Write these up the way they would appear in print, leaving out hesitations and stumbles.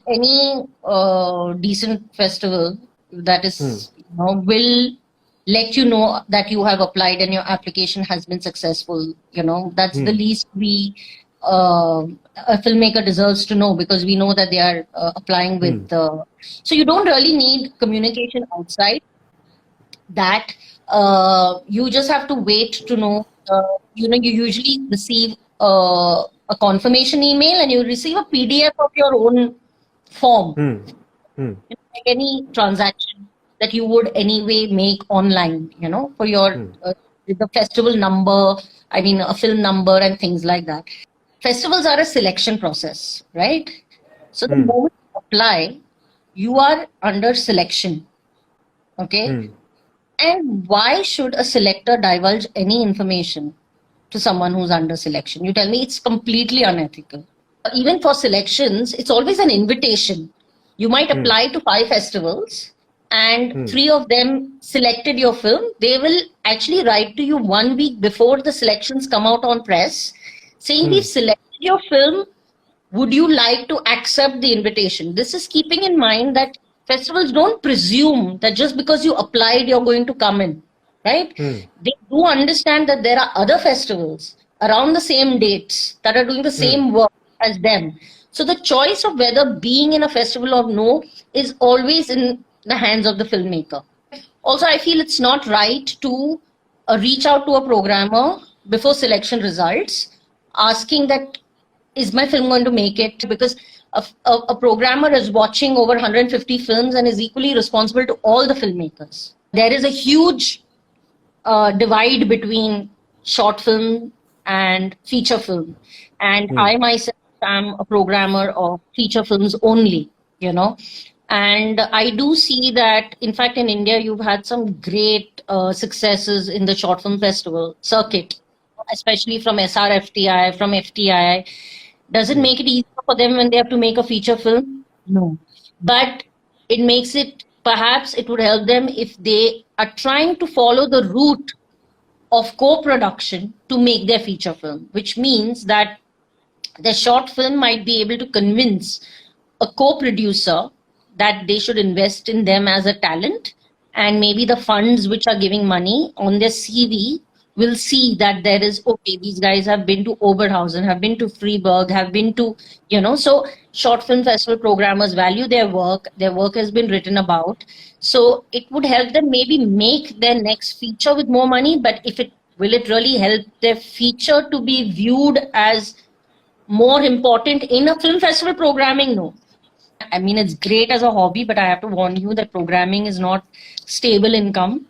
any decent festival that Hmm. is, will let you know that you have applied and your application has been successful. That's the Hmm. least uh, a filmmaker deserves to know, because we know that they are applying with. Hmm. So you don't really need communication outside that. You just have to wait to know. You usually receive a confirmation email, and you receive a PDF of your own form, Hmm. Hmm. like any transaction that you would anyway make online, for your Hmm. with the festival number, I mean, a film number and things like that. Festivals are a selection process, right? So the Hmm. moment you apply, you are under selection, okay? Hmm. And why should a selector divulge any information to someone who's under selection? You tell me. It's completely unethical. Even for selections, it's always an invitation. You might Hmm. apply to 5 festivals, and Hmm. 3 of them selected your film. They will actually write to you 1 week before the selections come out on press, saying, Hmm. "We've selected your film. Would you like to accept the invitation?" This is keeping in mind that festivals don't presume that just because you applied, you're going to come in, right? Hmm. They do understand that there are other festivals around the same dates that are doing the Hmm. same work as them. So the choice of whether being in a festival or no is always in the hands of the filmmaker. Also, I feel it's not right to reach out to a programmer before selection results, asking that, is my film going to make it? Because a programmer is watching over 150 films and is equally responsible to all the filmmakers. There is a huge divide between short film and feature film. And Hmm. I myself am a programmer of feature films only, you know. And I do see that, in fact, in India, you've had some great successes in the short film festival circuit, especially from SRFTI, from FTI. Does it Hmm. make it easier for them when they have to make a feature film? No. But it makes it, perhaps it would help them if they are trying to follow the route of co-production to make their feature film, which means that the short film might be able to convince a co-producer that they should invest in them as a talent, and maybe the funds which are giving money on their CV will see that there is, okay, these guys have been to Oberhausen, have been to Freiburg, have been to, so short film festival programmers value their work has been written about. So it would help them maybe make their next feature with more money. But if it will, it really help their feature to be viewed as more important in a film festival programming? No. I mean, it's great as a hobby, but I have to warn you that programming is not stable income.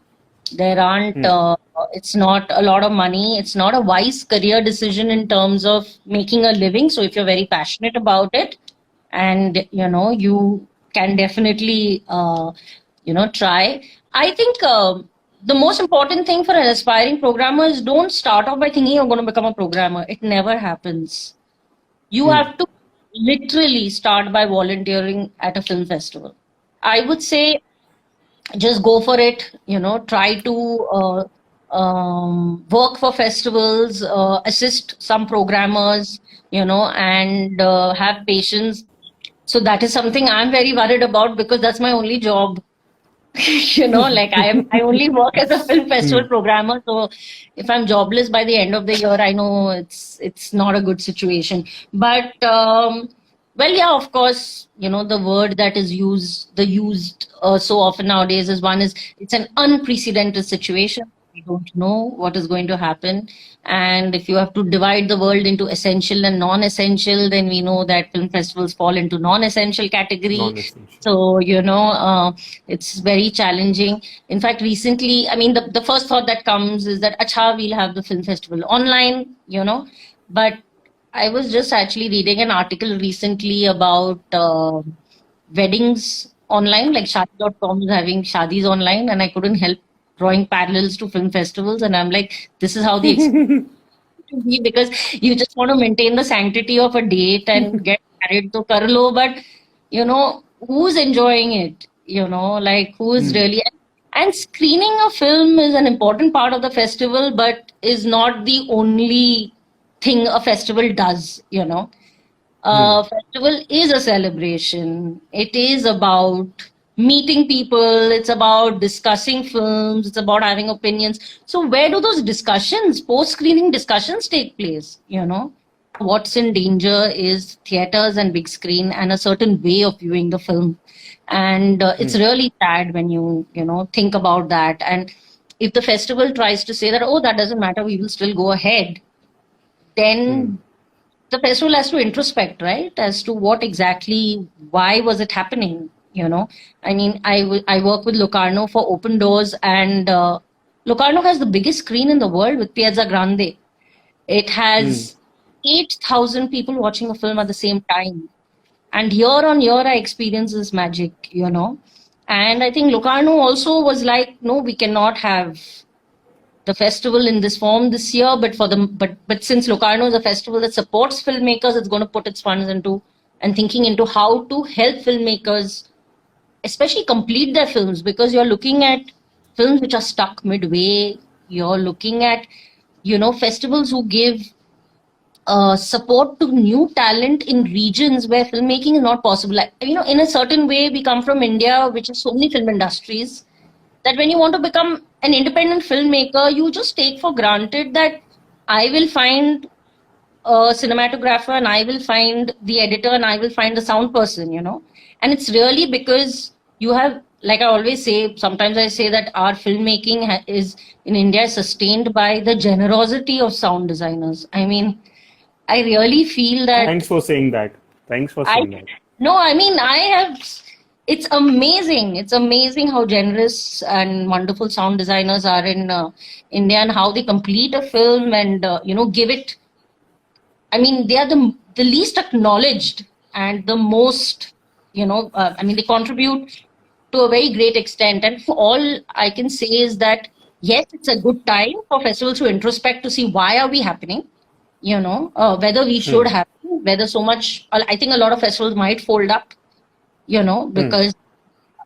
There aren't, Hmm. it's not a lot of money. It's not a wise career decision in terms of making a living. So if you're very passionate about it, and you can definitely, try. I think the most important thing for an aspiring programmer is, don't start off by thinking you're going to become a programmer. It never happens. You Hmm. have to literally start by volunteering at a film festival. I would say just go for it. Try to work for festivals, assist some programmers, and have patience. So that is something I'm very worried about, because that's my only job. Like, I only work as a film Hmm. festival programmer. So if I'm jobless by the end of the year, I know it's not a good situation. But well, yeah, of course, the word that is used so often nowadays is, one is, it's an unprecedented situation. We don't know what is going to happen. And if you have to divide the world into essential and non-essential, then we know that film festivals fall into non-essential category. Non-essential. So, it's very challenging. In fact, recently, I mean, the first thought that comes is that, acha, we'll have the film festival online, But I was just actually reading an article recently about weddings online, like Shadi.com is having shadis online, and I couldn't help drawing parallels to film festivals. And I'm like, this is how the experience to be, because you just want to maintain the sanctity of a date and get married to Karlo, but who's enjoying it? Like, who is Hmm. really, and screening a film is an important part of the festival, but is not the only thing a festival does. Festival is a celebration. It is about meeting people. It's about discussing films. It's about having opinions. So where do those discussions, post-screening discussions, take place? You know, what's in danger is theaters and big screen and a certain way of viewing the film. And it's really sad when you know think about that. And if the festival tries to say that, oh, that doesn't matter, we will still go ahead, then the festival has to introspect, right, as to what exactly, why was it happening? You know, I mean, I work with Locarno for Open Doors, and Locarno has the biggest screen in the world with Piazza Grande. It has 8,000 people watching a film at the same time. And year on year, I experience this magic, you know. And I think Locarno also was like, no, we cannot have the festival in this form this year, but for the but since Locarno is a festival that supports filmmakers, it's going to put its funds into and thinking into how to help filmmakers, especially complete their films, because you're looking at films which are stuck midway. You're looking at, you know, festivals who give support to new talent in regions where filmmaking is not possible. Like, you know, in a certain way, we come from India, which has so many film industries, that when you want to become an independent filmmaker, you just take for granted that I will find a cinematographer and I will find the editor and I will find the sound person, you know. And it's really because you have, like I always say, sometimes I say that our filmmaking is in India sustained by the generosity of sound designers. I mean, I really feel that Thanks for saying that. Thanks for I saying that. no, I mean I have. It's amazing. It's amazing how generous and wonderful sound designers are in India, and how they complete a film and you know, give it. I mean, they are the least acknowledged and the most, you know. I mean, they contribute to a very great extent. And all I can say is that yes, it's a good time for festivals to introspect to see why are we happening, you know, whether we should happen, whether so much. I think a lot of festivals might fold up, you know, because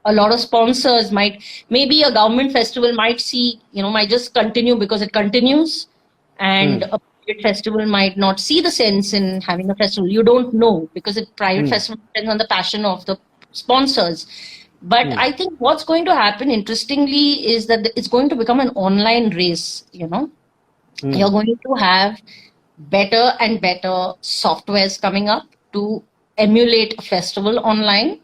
a lot of sponsors might, maybe a government festival might see, you know, might just continue because it continues, and a private festival might not see the sense in having a festival. You don't know, because a private festival depends on the passion of the sponsors. But I think what's going to happen, interestingly, is that it's going to become an online race, you know. You're going to have better and better softwares coming up to emulate a festival online.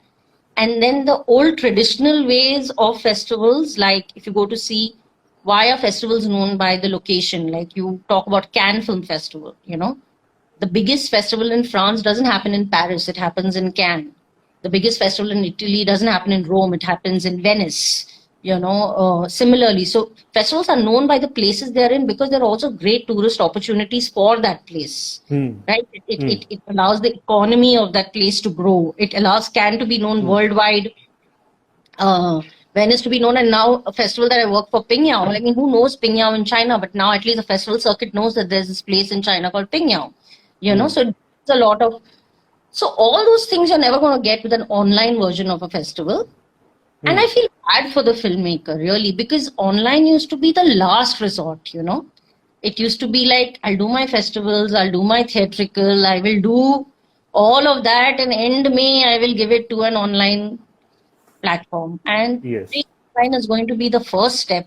And then the old traditional ways of festivals, like if you go to see, why are festivals known by the location? Like you talk about Cannes Film Festival, you know, the biggest festival in France doesn't happen in Paris, it happens in Cannes. The biggest festival in Italy doesn't happen in Rome, it happens in Venice. You know, similarly, so festivals are known by the places they're in because they're also great tourist opportunities for that place, right? It allows the economy of that place to grow. It allows Cannes to be known worldwide, Venice to be known, and now a festival that I work for, Pingyao. I mean, who knows Pingyao in China? But now at least the festival circuit knows that there's this place in China called Pingyao. You know, so it's a lot of. So all those things you're never going to get with an online version of a festival. And I feel bad for the filmmaker, really, because online used to be the last resort, you know. It used to be like, I'll do my festivals, I'll do my theatrical, I will do all of that, and end May, I will give it to an online platform. And Yes. online is going to be the first step,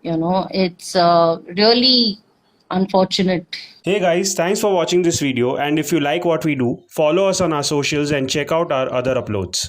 you know. It's really unfortunate. Hey guys, thanks for watching this video, and if you like what we do, follow us on our socials and check out our other uploads.